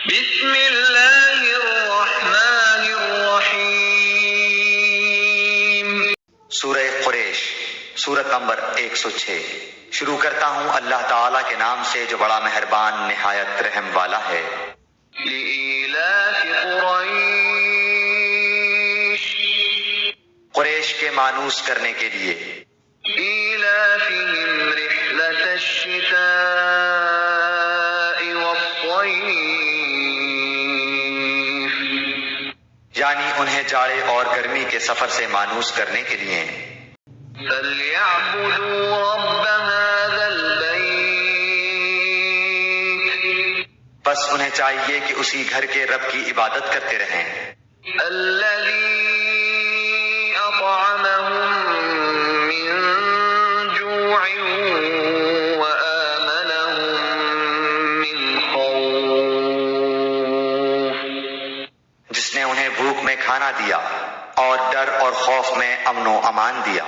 بسم اللہ الرحمن الرحیم۔ سورہ قریش، سورت نمبر 106۔ شروع کرتا ہوں اللہ تعالیٰ کے نام سے جو بڑا مہربان نہایت رحم والا ہے۔ لإیلاف قریش، قریش کے مانوس کرنے کے لیے۔ ایلافہم رحلۃ الشتاء والصیف، یعنی انہیں جاڑے اور گرمی کے سفر سے مانوس کرنے کے لیے۔ فَلْيَعْبُدُوا رَبَّ هَذَا الْبَيْتِ، بس انہیں چاہیے کہ اسی گھر کے رب کی عبادت کرتے رہیں۔ الَّذِي أَطْعَمَهُم مِّن جُوعٍ وَآمَنَهُم مِّن خَوْفٍ، جس نے انہیں بھوک میں کھانا دیا اور ڈر اور خوف میں امن و امان دیا۔